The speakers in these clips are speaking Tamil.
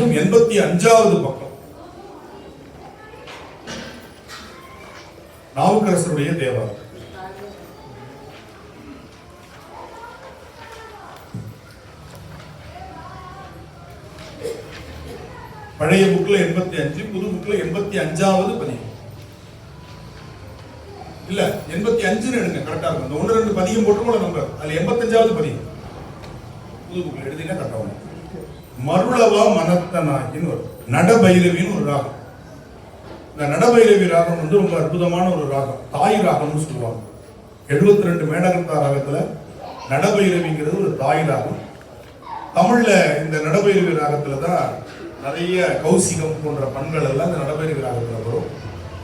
பதிகம் 85வது பக்கம். நாவுக்கரசருடைய தேவாரம். பழைய புக்ல 85, புது புக்ல 85வது பதிகம். இல்ல 85 எடுங்க, கரெக்டா இருக்கும். இந்த 1-2 பதிகம் போட்டுக்கோங்க நம்பர். அதுல 85வது பதிகம் புது புக்ல எழுதினா கரெக்டா வரும். மருளவா மனத்தனாகின்னு ஒரு நடபைரவின்னு ஒரு ராகம். இந்த நடபைரவி ராகம் வந்து ரொம்ப அற்புதமான ஒரு ராகம். தாய் ராகம்னு சொல்லுவாங்க. 72 மேடகர்த்தா ராகத்துல நடபைரவிங்கிறது ஒரு தாய் ராகம். தமிழ்ல இந்த நடபைரவி ராகத்துல தான் நிறைய கௌசிகம் போன்ற பண்கள் எல்லாம் இந்த நடபைரவி ராகத்துல வரும்.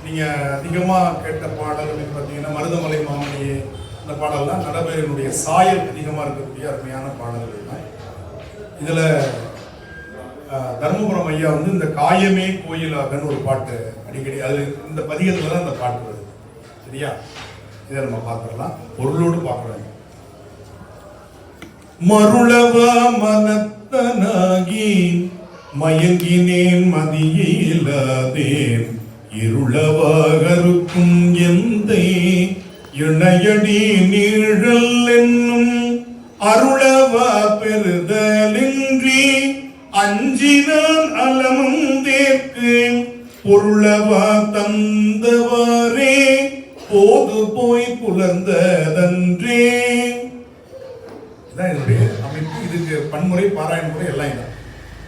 நீங்க அதிகமா கேட்ட பாடல் அப்படின்னு பார்த்தீங்கன்னா மருதமலை மாமணியே, இந்த பாடல்லாம் நடபைரவினுடைய சாயல் அதிகமா இருக்கக்கூடிய அருமையான பாடல்கள் தான். இதுல தர்மபுரம் ஐயா வந்து இந்த காயமே கோயிலாகன்னு ஒரு பாட்டு அடிக்கடி, அது இந்த பதிகத்துல தான் அந்த பாட்டு வருது. சரியா? இதை நம்ம பார்த்துடலாம், பொருளோடு பார்க்கலாம். மருளவா மனத்தனாகி மயங்கினேன் மதியிலாதேன் இருளவாகருக்கும் எந்தை இணையடி நீழல் என்னும் அருளவா பெறுதலின்றி அஞ்சினான் அலமும் தேற்கு பொருளவா தந்தவாரே போது போய் புலர்ந்ததன்றே. அமைப்பு. இதுக்கு பன்முறை பாராயண முறை எல்லாம் இல்லை.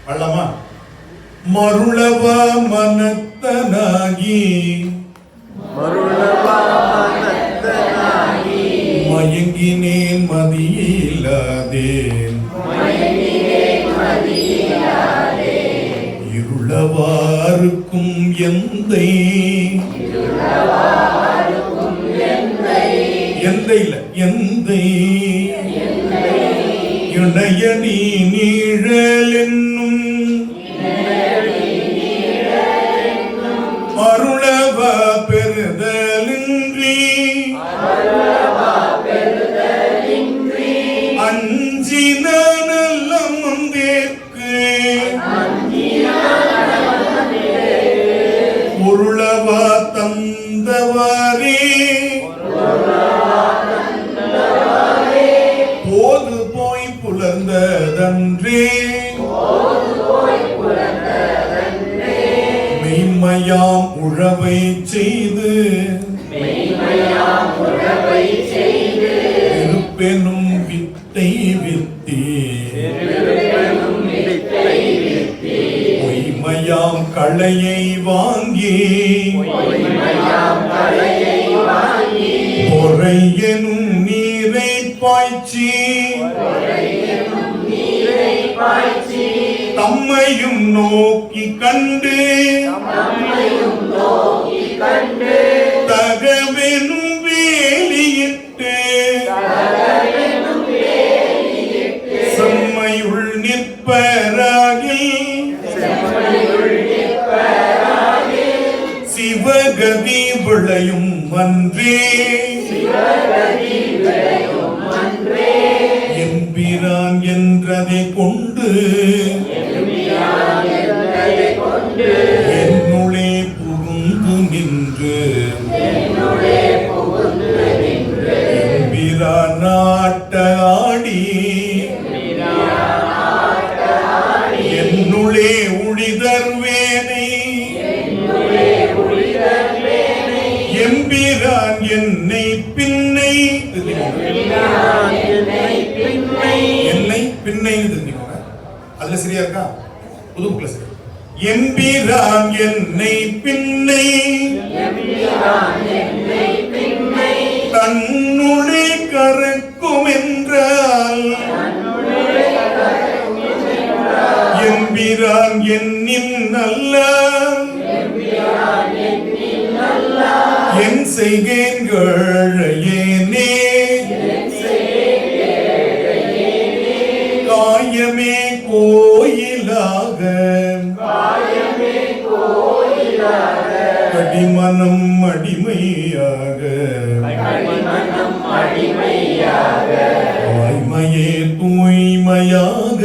வள்ளமா மருளவா மனத்தனாகி மயங்கினேன் மதியிலாதேன் இருளவாருக்கும் எந்தை எந்தை இல்ல எந்தை இணையடி நீழல் என்னும் அருளவா பெறுதலின்றி அஞ்சினான் அல்லம் வந்தேற்கு பொருளவா தந்தவாரே போது போய் புலர்ந்ததன்றே. மெய்மையாம் உழவை செய்து இருப்பெனும் வித்தை வித்தி பொய்மையாம் களையை வாங்கி பொறையெனும் நீரை பாய்ச்சி தம்மையும் நோக்கி கண்டு தகவெனும் வேலியிட்டு செம்மையுள் நிற்பராகில் சிவகதி விளையும் அன்றே. எம்பிரான் என்றதை கொண்டு என்னுளே புகுந்து நின்று எம்பிரான் நாட்ட ஆடி என்னுளே உழிதர்வேனை எம்பிரான் என்னை பின்னை என்னை பின்னை தெரிஞ்சுக்கோங்க. அதுல சரியா இருக்கா? புது புக்ல சரி. எம்பிரான் என்னை பின்னை தன்னுளே கறக்கும் என்றால் எம்பிரான் என்னின் நல்ல என் செய்கேன்களேனே காயமே கோயிலாக கடிமனம் அடிமையாக வாய்மையே தூய்மையாக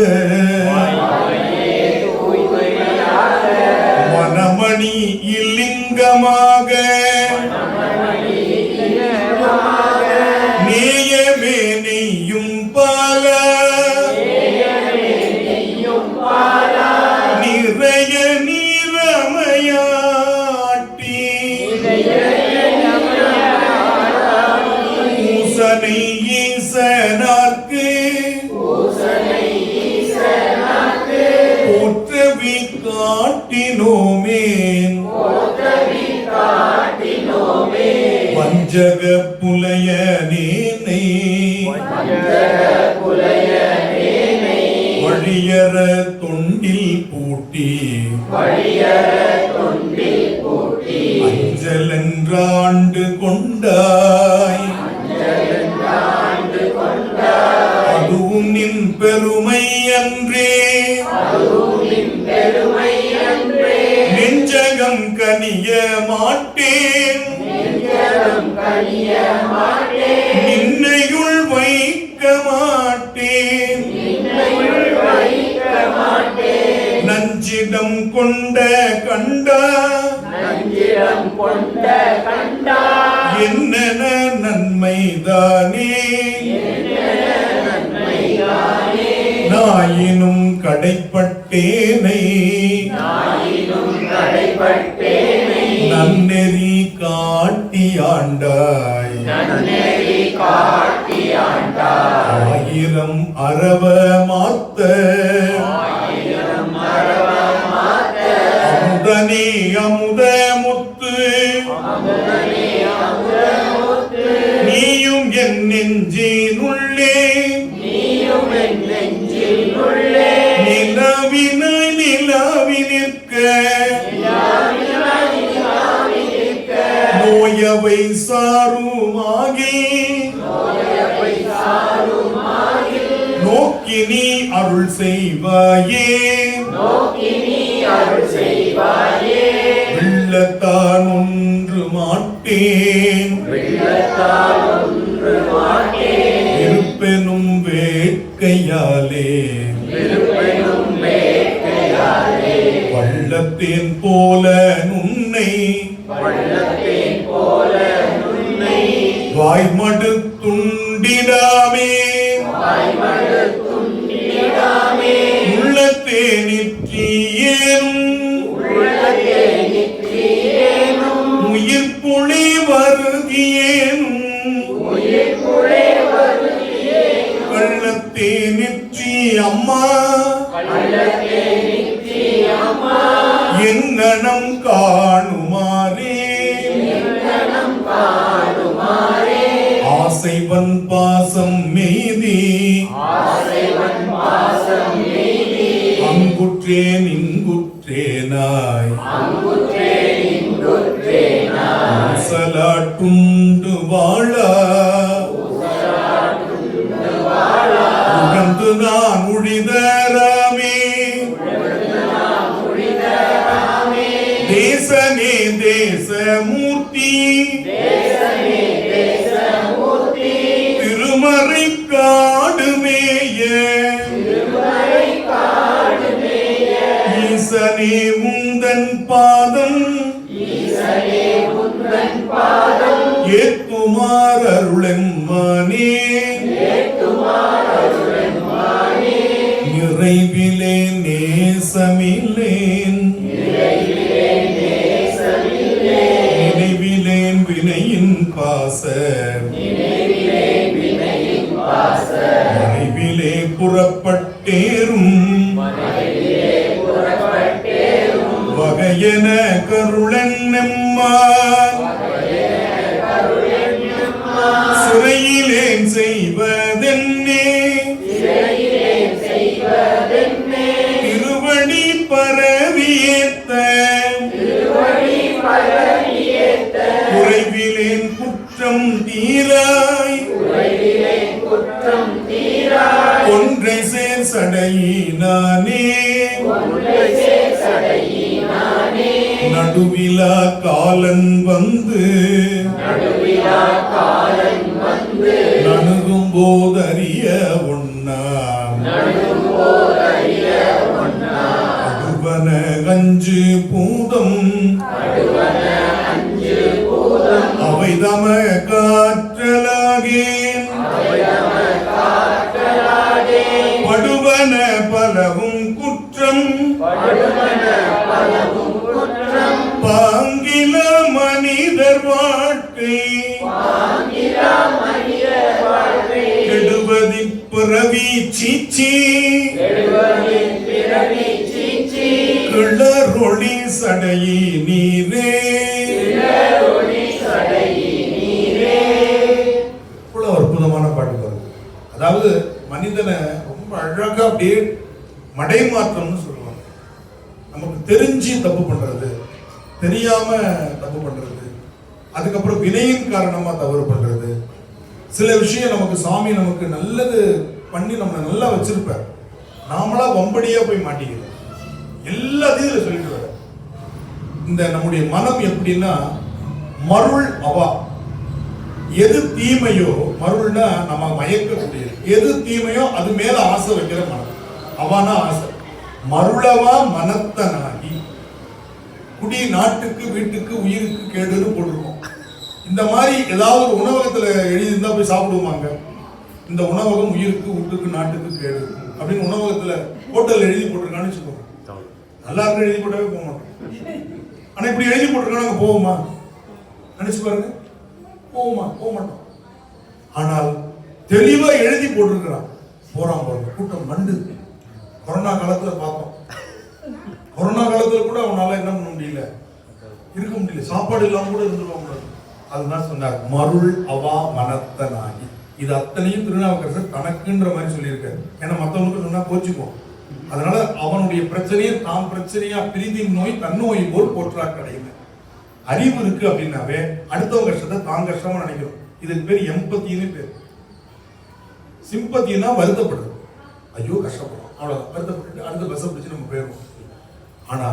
வஞ்சக புலையனேனை வழியற தொண்டில் பூட்டி அஞ்சலென்றாண்டு கொண்டாய் அதுவும் நின் பெருமை அன்றே நெஞ்சகம் கனிய மாட்டேன் நின்னையுள் வைக்க மாட்டேன் நஞ்சிடம் கொண்ட கண்டா என்னென்ன நன்மைதானே நாயினும் கடைப்பட்டேனை நன்னெறி காட்டியாண்டாய் ஆயிரம் அரவ மாத்த அமுதனே அமுத முத்து நீயும் என் நெஞ்சினுள்ளே நிலவினாய் நிலவினிற்க நோயவை சாருமாகி நோக்கி நீ அருள் செய்வாயே வெள்ளத்தான் ஒன்று மாட்டேன் இருப்பெனும் வேட்கையாலே வள்ளத்தேன் போல நுன்னை வாய்மடு துண்டிடாமே உள்ளத்தே நிற்றியேனும் உயிர் புலி வருதியேனும் கள்ளத்தே நிற்றி அம்மா எங்கனம் காணுமாறே ஆசைவன் பாசம் மீதி அங்குற்றேன் இங்குற்றேனாய் ஊசலாட்டுண்டு வாழா உகந்து நான் உழிதராமே தேசனே தேசமூர்த்தி திருமறை காடுமேய ஈசனே உந்தன் பாதம் ஏத்துமார் அருளெம்மானே நிறைவிலே நேசமில்லேன் நினைவிலேன் வினையின் பாச நினைவிலே புறப்பட்டேறும் வகையென கருளன் நெம்மான் சிறையிலேன் செய்வதென்னே திருவடி பரவியேத்த குறைவிலேன் குற்றம் தீராய் ஒன்றை சேர் சடையினானே நடுவிலா காலன் வந்து நணுகும் போதறிய ஒண்ணாம் அடுவன கஞ்சு பூதம் அவை தம காற்றலாகேன் படுவன பலவும் குற்றம் பாங்கில மனிதர் வாழ்க்கை கெடுவதி பிறவி சீச்சி கிளரொளி சடையி நீரே. இவ்வளவு அற்புதமான பாட்டு பாருங்க. அதாவது மனிதனை ரொம்ப அழகா அப்படியே மடைமாற்றம்னு சொல்லுவாங்க. நமக்கு தெரிஞ்சு தப்பு பண்றது, தெரியாம தப்பு பண்றது, அதுக்கப்புறம் வினையின் காரணமா தவறு பண்றது. சில விஷயம் நமக்கு சாமி நமக்கு நல்லது பண்ணி நம்மளை நல்லா வச்சிருப்பார், நாமளா வம்படியா போய் மாட்டிக்கிறோம். எல்லாத்தையும் இதுல சொல்லிட்டு வர. இந்த நம்முடைய மனம் எப்படின்னா மருள் அவா. எது தீமையோ, மருள்னா நம்ம மயக்கக்கூடியது, எது தீமையோ அது மேல ஆசை வைக்கிற மனம். அவானா ஆசை. மருளவா மனத்தனாகி. குடி நாட்டுக்கு வீட்டுக்கு உயிருக்கு கேடுன்னு போட்டிருக்கோம். இந்த மாதிரி ஏதாவது ஒரு உணவகத்துல எழுதியிருந்தா போய் சாப்பிடுவாங்க. இந்த உணவகம் உயிருக்கு வீட்டுக்கு நாட்டுக்கு கேடு அப்படின்னு உணவகத்துல ஹோட்டல் எழுதி போட்டிருக்கான்னு வச்சுக்கோங்க. நல்லா இருக்கு எழுதி போட்டாவே போக மாட்டோம். ஆனா இப்படி எழுதி போட்டிருக்காங்க போவோமா? நினைச்சு பாருங்க, போவோமா? போக மாட்டோம். ஆனால் தெளிவா எழுதி போட்டிருக்கிறான், போறான் பாருங்க. கூட்டம் மண்டு. கொரோனா காலத்துல பார்த்தோம். கொரோனா காலத்துல கூட அவனால என்ன பண்ண முடியல, இருக்க முடியல. சாப்பாடு இல்லாம கூட இருந்துருவாங்க. அதுதான் சொன்னார், மருள் அவா மனத்தனாகி. இது அத்தனையும் திருநாவுக்கரசர் தனக்குன்ற மாதிரி சொல்லியிருக்காரு. ஏன்னா மற்றவங்களுக்கு சொன்னா கோச்சுக்குவோம். அதனால அவனுடைய பிரச்சனையை தான் பிரச்சனையா பிரிதின் நோய் தன்னோய் போல் போற்றா கிடையாது. அறிவு இருக்கு அப்படின்னாவே அடுத்தவங்க கஷ்டத்தை தான் கஷ்டமா நினைக்கிறோம். இதுக்கு பேர் எம்பத்தின்னு பேர். சிம்பத்தினா வருத்தப்படுறது. ஐயோ கஷ்டப்படுறோம், அவ்வளவுதான், வருத்தப்பட்டு அடுத்த பஸ்ஸை பிடிச்சு நம்ம போயிடுவோம். ஆனா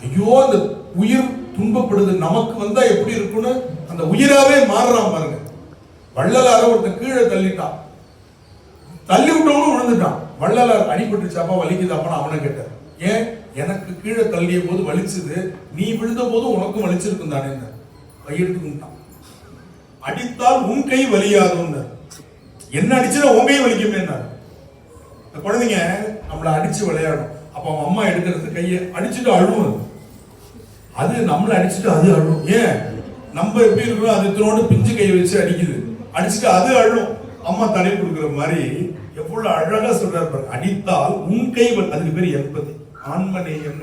ஐயோ அந்த உயிர் துன்பப்படுது, நமக்கு வந்தா எப்படி இருக்குன்னு அந்த உயிராவே மாறுறான் பாருங்க. வள்ளலார ஒருத்தன் கீழே தள்ளிட்டான், தள்ளி விட்டவனும் விழுந்துட்டான். வள்ளலார் அடிபட்டுச்சாப்பா வலிக்குதாப்பான்னு அவனை கேட்டார். ஏன்? எனக்கு கீழே தள்ளிய போது வலிச்சுது, நீ விழுந்த போது உனக்கும் வலிச்சிருக்கும் தானே. கையெடுத்துக்கிட்டான். அடித்தால் உன் கை வலியாதுன்னு. என்ன அடிச்சுன்னா உன் கை வலிக்குமே. குழந்தைங்க நம்மளை அடிச்சு விளையாடும். அப்ப அவன் அம்மா எடுக்கிறது கையை அடிச்சுட்டு அழுவும். அது நம்மளை அடிச்சுட்டு அது அழுவும். ஏன்? நம்ம எப்படி இருக்கிறோம், அது இத்தனோடு பிஞ்சு கை வச்சு அடிக்குது, அடிச்சுட்டு அது அழுவும். அம்மா தடை கொடுக்குற மாதிரி எவ்வளவு அழகா சொல்றாரு பாருங்க. அடித்தால் உன் கை, அதுக்கு பேர் எம்பதி, ஆன்மநேயம்.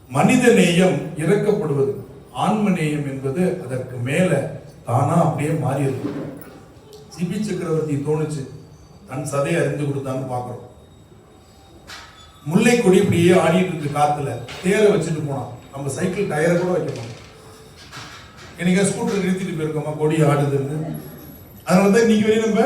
மனித நேயம் இறக்கப்படுவது, ஆன்மநேயம் என்பது அதற்கு மேல தானா அப்படியே மாறி இருக்கு. சிபி சக்கரவர்த்தி தோணுச்சு, தன் சதையை அறிந்து கொடுத்தான்னு பாக்குறோம். முல்லை கொடி இப்படியே ஆடிட்டு இருக்கு காத்துல, தேரை வச்சுட்டு போனான். நம்ம சைக்கிள் டயரை கூட வைக்கணும். எனக்கு ஸ்கூட்டர் நிறுத்திட்டு போயிருக்கோமா கொடி ஆடுதுன்னு. அதனாலதான் இன்னைக்கு வரையும் நம்ம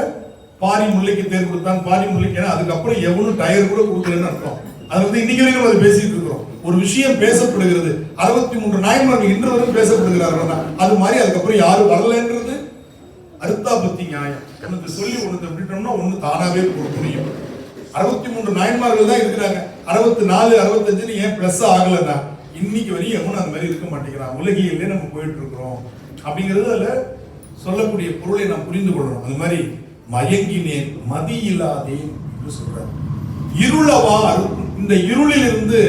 பாரி முல்லைக்கு தேர் கொடுத்தான், பாரி முல்லைக்கு. அதுக்கப்புறம் எவனும் டயர் கூட கொடுக்கலன்னு அர்த்தம். அது வந்து இன்னைக்கு வரைக்கும் நம்ம அதை பேசிட்டு இருக்கிறோம். ஒரு விஷயம் பேசப்படுகிறது, 63 நாயன்மார்கள் இன்று வரைக்கும் பேசப்படுகிறார்கள். அது மாதிரி அதுக்கப்புறம் யாரும் வரலன்றது அர்த்தாபத்தி நியாயம். உனக்கு சொல்லி ஒண்ணு விட்டுட்டோம்னா ஒண்ணு தானாவே புரியும். 63 நாயன்மார்கள் தான் இருக்கிறாங்க. 64 65 ஏன் பிளஸ் ஆகலன்னா இன்னைக்கு வரையும் எவனும் அந்த மாதிரி இருக்க மாட்டேங்கிறான். உலகிலே நம்ம போயிட்டு இருக்கிறோம் அப்படிங்கிறது அதுல சொல்லக்கூடிய பொருளை நாம் புரிந்து கொள்ளணும். அது மாதிரி மயங்கினேன் மதி இல்லாதேன் என்று சொல்றார். இருளவா, இந்த இருளில் இருந்து